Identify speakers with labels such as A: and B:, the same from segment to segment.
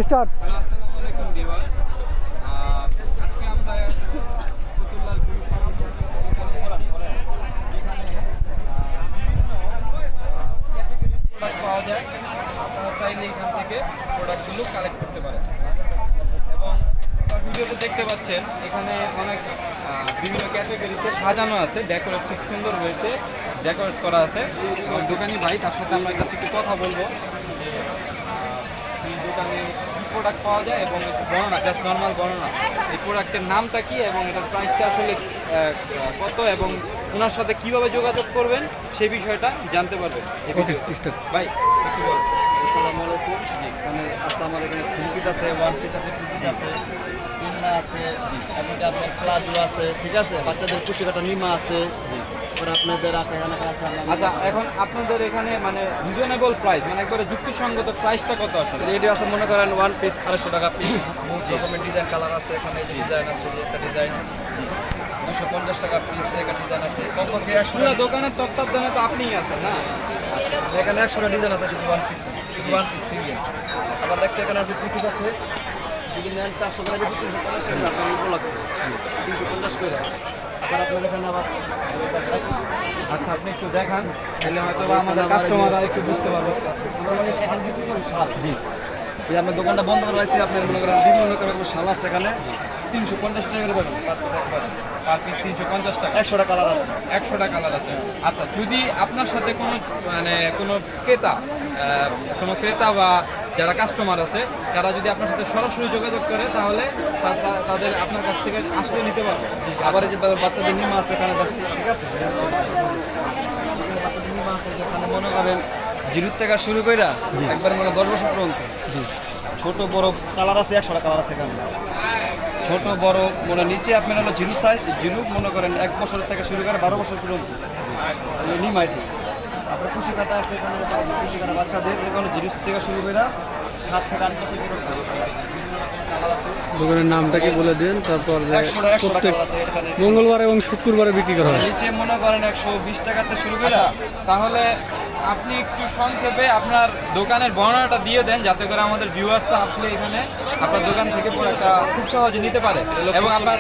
A: Start.
B: আসসালামু আলাইকুম viewers. আজকে আমরা ফতুল্লার গুরু সমাজ যেখানে বিভিন্ন ক্যাটাগরির প্রোডাক্ট পাওয়া যায়। আপনারা চাইলে এখান থেকে প্রোডাক্টগুলো কালেক্ট করতে পারেন এবং ভিডিওতে দেখতে পাচ্ছেন এখানে অনেক বিভিন্ন ক্যাটাগরিতে সাজানো আছে, ডেকোরেট খুব সুন্দর হয়েছে ডেকোরেট করা আছে। আমার দোকানি ভাই, তার সাথে আমরা কাছে একটু কথা বলবো যে এই দোকানে কী প্রোডাক্ট পাওয়া যায় এবং একটু বর্ণনা, জাস্ট নর্মাল বর্ণনা, এই প্রোডাক্টের নামটা কি এবং এটার প্রাইসটা আসলে কত এবং ওনার সাথে কীভাবে যোগাযোগ করবেন সেই বিষয়টা জানতে পারবেন।
A: ওকে, স্টার্ট।
B: ভাই একটু বলুন।
C: আসসালামু আলাইকুম। মানে আছে আমার এখানে 3 পিস আছে, 1 পিস আছে, 2 পিস আছে, ইন্না আছে, এবং আপনার প্লাজো আছে, ঠিক আছে, বাচ্চাদের কুচি কাটা নিমা আছে, তারপর আপনাদের এখানে আছে।
B: আচ্ছা, এখন আপনাদের এখানে মানে রিজনেবল প্রাইস, মানে একবারে যুক্তিসঙ্গত প্রাইসটা কত আসলে?
C: রেডি আছে মনে করেন 1 পিস 250 টাকা পিস। বহুত রকমের ডিজাইন কালার আছে এখানে, যে ডিজাইন আছে, যে একটা ডিজাইন 250 টাকা পিস, একটা ডিজাইন আছে কমপক্ষে 100
B: পুরো দোকানের তত্ত্বাবধানে তো আপনিই আছেন না?
C: এখানে 100টা ডিজাইন আছে শুধু 1 পিস, শুধু 1 পিস সিঙ্গেল। আবার দেখতে এখানে আছে 2 পিস আছে, যদি নেন 400 টাকা বেশি 350 টাকা আপনার উপলব্ধ 350 করে। আবার আপনার এখানে আবার
B: আচ্ছা, আপনি একটু দেখান, তাহলে হয়তো বা আমাদের কাস্টমাররা একটু বুঝতে পারবে।
C: আমরা মানে শাল বিক্রি করি, শাল। জি, এই আপনার দোকানটা বন্ধ করে রাখছি, আপনার মনে করেন বিভিন্ন রকমের শাল আছে এখানে 350 টাকা করে পাবেন পার পিস একবারে।
B: পার পিস 350 টাকা,
C: 100টা কালার আছে।
B: 100টা কালার আছে। আচ্ছা, যদি আপনার সাথে কোনো ক্রেতা বা যারা কাস্টমার আছে তারা যদি আপনার সাথে সরাসরি যোগাযোগ করে তাহলে তাদের আপনার কাছ থেকে আসলে নিতে পারবে।
C: আবার এই যে বাচ্চাদের নিমা আছে এখানে, ঠিক আছে, বাচ্চাদের নিমা আছে যেখানে মনে করেন 0 থেকে শুরু করে একবার মানে 10 বছর পর্যন্ত। ছোট বড় কালার আছে, 100টা কালার আছে এখানে। ছোট বড় মানে নিচে আপনার হলো 0 সাইজ, 0 মনে করেন 1 বছর থেকে শুরু করে 12 বছর পর্যন্ত নিমাইটি। আপনার খুশি কাটা আছে এখানে, খুশি কাটা বাচ্চাদের এখানে 0 থেকে শুরু করে 7 থেকে 8 বছর পর্যন্ত কালার আছে।
A: দোকানের নামটাকে বলে দিন, তারপর
C: 100টা কালার আছে এখানে।
A: মঙ্গলবার এবং শুক্রবারে বিক্রি করা হয়।
C: নিচে মনে করেন 120 টাকাতে শুরু করে।
B: তাহলে আপনি একটু সংক্ষেপে আপনার দোকানের বর্ণনাটা দিয়ে দেন, যাতে করে আমাদের ভিউয়ার্সরা আসলে এখানে আপনার দোকান থেকে একটা খুব সহজে নিতে পারে এবং আপনার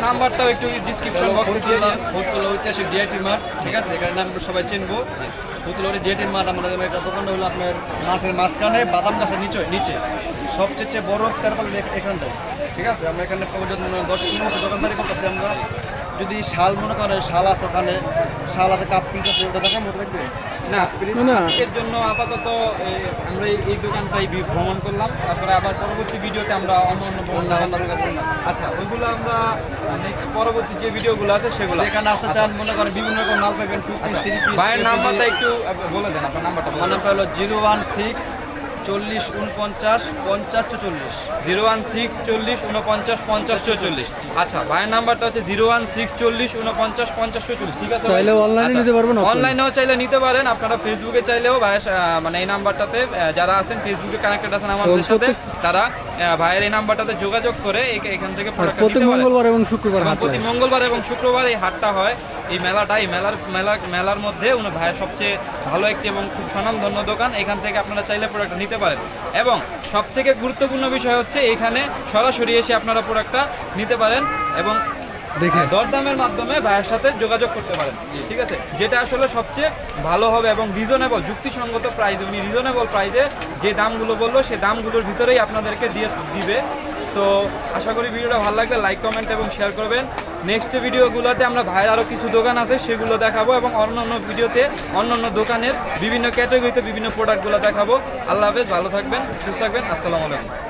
B: নাম্বারটাও একটু ডিসক্রিপশন বক্সে দিয়ে দেন।
C: ফতুল্লা ঐতিহাসিক ডিআইটি মার্ট, ঠিক আছে, এখানে নামটা সবাই চিনবো। ফতুল্লা ডিআইটি মার্ট আমাদের একটা দোকানটা হলো আপনার মাঠের মাঝখানে, বাদাম গাছের নিচে সবচেয়ে বড় তারপর এখানটায়, ঠিক আছে। আমরা এখানে 10-15 বছর দোকানদারি করতেছি আমরা। যদি শাল মনে করেন, শাল আছে ওখানে, শাল আছে, কাপ পিস আছে, ওটা দেখাম, ওটা দেখবে
B: না,
A: না।
B: এর জন্য আপাতত আমরা এই দোকানটাই ভ্রমণ করলাম, তারপরে আবার পরবর্তী ভিডিওতে আমরা অন্য আচ্ছা ওইগুলো আমরা পরবর্তী যে ভিডিওগুলো আছে সেগুলো
C: এখানে আসতে চান মনে করেন বিভিন্ন রকম মাল পাবেন, 2 পিস 3 পিস।
B: ভাইয়ের নাম্বারটা একটু বলে দেন, আপনার নাম্বারটা
C: আমার নামটা হলো 016 40 49 50 44।
B: 016 40 49 50 44। আচ্ছা, ভাইয়ের নাম্বারটা হচ্ছে 016 40 49 50 44, ঠিক আছে?
A: চাইলে অনলাইনে নিতে পারবেন,
B: অনলাইনেও চাইলে নিতে পারেন। আপনারা ফেসবুকে চাইলেও ভাইয়ের মানে এই নাম্বারটাতে যারা আছেন ফেসবুকে কানেক্টেড আছেন আমাদের সাথে, তারা ভাইয়ের এই নাম্বারটাতে যোগাযোগ করে এখান থেকে
A: প্রতি মঙ্গলবার এবং শুক্রবার
B: প্রতি মঙ্গলবার এবং শুক্রবার এই হাটটা হয়। এই মেলার মধ্যে ভাইয়ের সবচেয়ে ভালো একটি এবং খুব স্বনামধন্য দোকান। এখান থেকে আপনারা চাইলে প্রোডাক্টটা নিতে পারেন এবং সবথেকে গুরুত্বপূর্ণ বিষয় হচ্ছে এখানে সরাসরি এসে আপনারা প্রোডাক্টটা নিতে পারেন এবং দেখে দরদামের মাধ্যমে ভাইয়ের সাথে যোগাযোগ করতে পারেন, ঠিক আছে, যেটা আসলে সবচেয়ে ভালো হবে এবং রিজনেবল যুক্তিসঙ্গত প্রাইসে, উনি রিজনেবল প্রাইসে যে দামগুলো বললো সেই দামগুলোর ভিতরেই আপনাদেরকে দিবে। সো আশা করি ভিডিওটা ভালো লাগলে লাইক, কমেন্ট এবং শেয়ার করবেন। নেক্সট ভিডিওগুলোতে আমরা ভাইয়ের আরও কিছু দোকান আছে সেগুলো দেখাবো এবং অন্যান্য ভিডিওতে অন্যান্য দোকানের বিভিন্ন ক্যাটাগরিতে বিভিন্ন প্রোডাক্টগুলো দেখাবো। আল্লাহ হাফেজ, ভালো থাকবেন, সুস্থ থাকবেন, আসসালামু আলাইকুম।